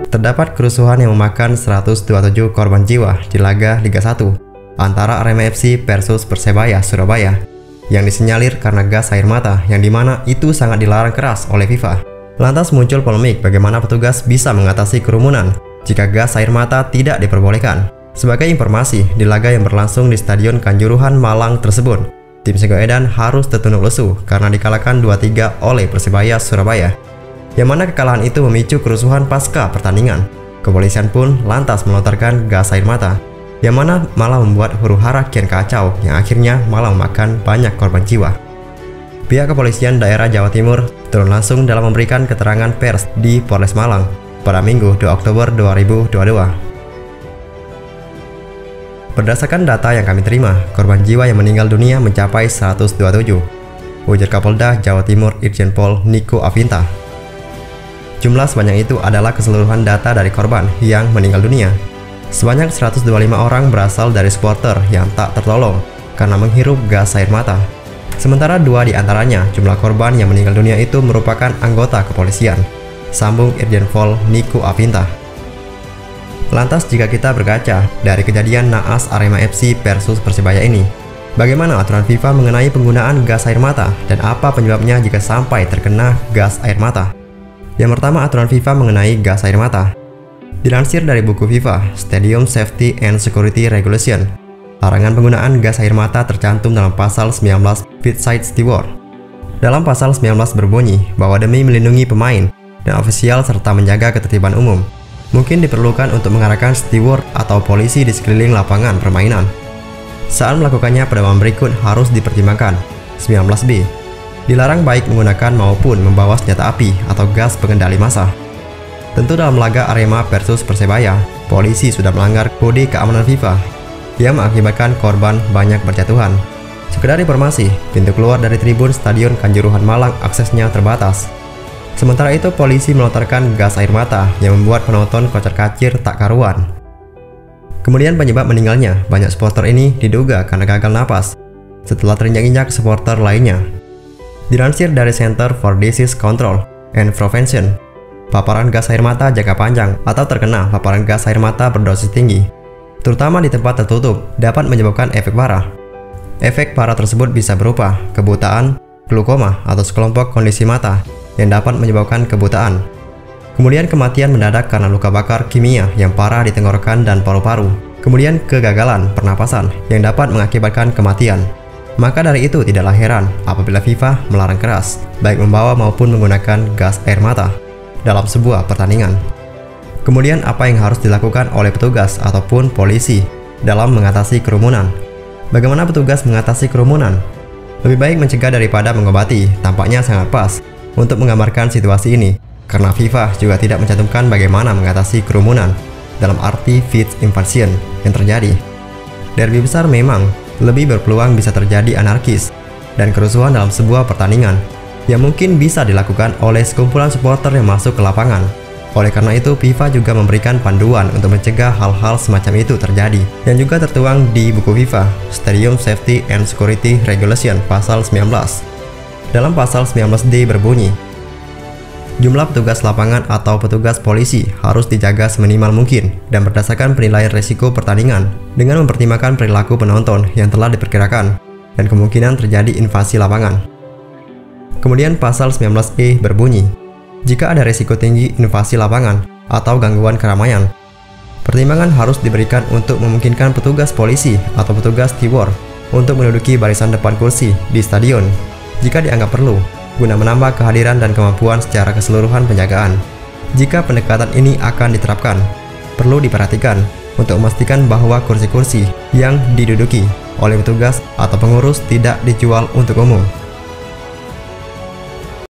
terdapat kerusuhan yang memakan 127 korban jiwa di laga Liga 1 antara Arema FC versus Persebaya Surabaya yang disinyalir karena gas air mata yang dimana itu sangat dilarang keras oleh FIFA. Lantas muncul polemik bagaimana petugas bisa mengatasi kerumunan jika gas air mata tidak diperbolehkan. Sebagai informasi, di laga yang berlangsung di Stadion Kanjuruhan Malang tersebut, tim Singoedan harus tertunduk lesu karena dikalahkan 2-3 oleh Persebaya Surabaya, yang mana kekalahan itu memicu kerusuhan pasca pertandingan. Kepolisian pun lantas melontarkan gas air mata, yang mana malah membuat huru-hara kian kacau yang akhirnya malah memakan banyak korban jiwa. Pihak kepolisian daerah Jawa Timur turun langsung dalam memberikan keterangan pers di Polres Malang pada Minggu 2 Oktober 2022. Berdasarkan data yang kami terima, korban jiwa yang meninggal dunia mencapai 127, ujar Kapolda Jawa Timur Irjen Pol Niko Afinta. Jumlah sebanyak itu adalah keseluruhan data dari korban yang meninggal dunia. Sebanyak 125 orang berasal dari supporter yang tak tertolong karena menghirup gas air mata. Sementara 2 di antaranya jumlah korban yang meninggal dunia itu merupakan anggota kepolisian, sambung Irjen Pol Niko Afinta. Lantas jika kita berkaca dari kejadian naas Arema FC versus Persebaya ini, bagaimana aturan FIFA mengenai penggunaan gas air mata dan apa penyebabnya jika sampai terkena gas air mata? Yang pertama, aturan FIFA mengenai gas air mata. Dilansir dari buku FIFA, Stadium Safety and Security Regulation, larangan penggunaan gas air mata tercantum dalam pasal 19 Pitchside Steward. Dalam pasal 19 berbunyi bahwa demi melindungi pemain dan ofisial serta menjaga ketertiban umum, mungkin diperlukan untuk mengarahkan steward atau polisi di sekeliling lapangan permainan. Saat melakukannya, pedoman berikut harus dipertimbangkan. 19B. Dilarang baik menggunakan maupun membawa senjata api atau gas pengendali massa. Tentu dalam laga Arema versus Persebaya, polisi sudah melanggar kode keamanan FIFA yang mengakibatkan korban banyak berjatuhan. Sekedar informasi, pintu keluar dari tribun Stadion Kanjuruhan Malang aksesnya terbatas. Sementara itu, polisi melontarkan gas air mata yang membuat penonton kocar-kacir tak karuan. Kemudian penyebab meninggalnya banyak supporter ini diduga karena gagal napas setelah terinjak-injak supporter lainnya. Dilansir dari Center for Disease Control and Prevention, paparan gas air mata jangka panjang atau terkena paparan gas air mata berdosis tinggi, terutama di tempat tertutup, dapat menyebabkan efek parah. Efek parah tersebut bisa berupa kebutaan, glaukoma, atau sekelompok kondisi mata yang dapat menyebabkan kebutaan. Kemudian kematian mendadak karena luka bakar kimia yang parah di tenggorokan dan paru-paru. Kemudian kegagalan pernapasan yang dapat mengakibatkan kematian. Maka dari itu tidaklah heran apabila FIFA melarang keras, baik membawa maupun menggunakan gas air mata dalam sebuah pertandingan. Kemudian apa yang harus dilakukan oleh petugas ataupun polisi dalam mengatasi kerumunan? Bagaimana petugas mengatasi kerumunan? Lebih baik mencegah daripada mengobati, tampaknya sangat pas untuk menggambarkan situasi ini, karena FIFA juga tidak mencantumkan bagaimana mengatasi kerumunan dalam arti fit invasion yang terjadi. Derby besar memang lebih berpeluang bisa terjadi anarkis dan kerusuhan dalam sebuah pertandingan yang mungkin bisa dilakukan oleh sekumpulan supporter yang masuk ke lapangan. Oleh karena itu, FIFA juga memberikan panduan untuk mencegah hal-hal semacam itu terjadi, yang juga tertuang di buku FIFA, Stadium Safety and Security Regulation pasal 19. Dalam pasal 19D berbunyi, jumlah petugas lapangan atau petugas polisi harus dijaga seminimal mungkin dan berdasarkan penilaian risiko pertandingan dengan mempertimbangkan perilaku penonton yang telah diperkirakan dan kemungkinan terjadi invasi lapangan. Kemudian pasal 19E berbunyi, jika ada risiko tinggi invasi lapangan atau gangguan keramaian, pertimbangan harus diberikan untuk memungkinkan petugas polisi atau petugas steward untuk menduduki barisan depan kursi di stadion jika dianggap perlu, guna menambah kehadiran dan kemampuan secara keseluruhan penjagaan. Jika pendekatan ini akan diterapkan, perlu diperhatikan untuk memastikan bahwa kursi-kursi yang diduduki oleh petugas atau pengurus tidak dijual untuk umum.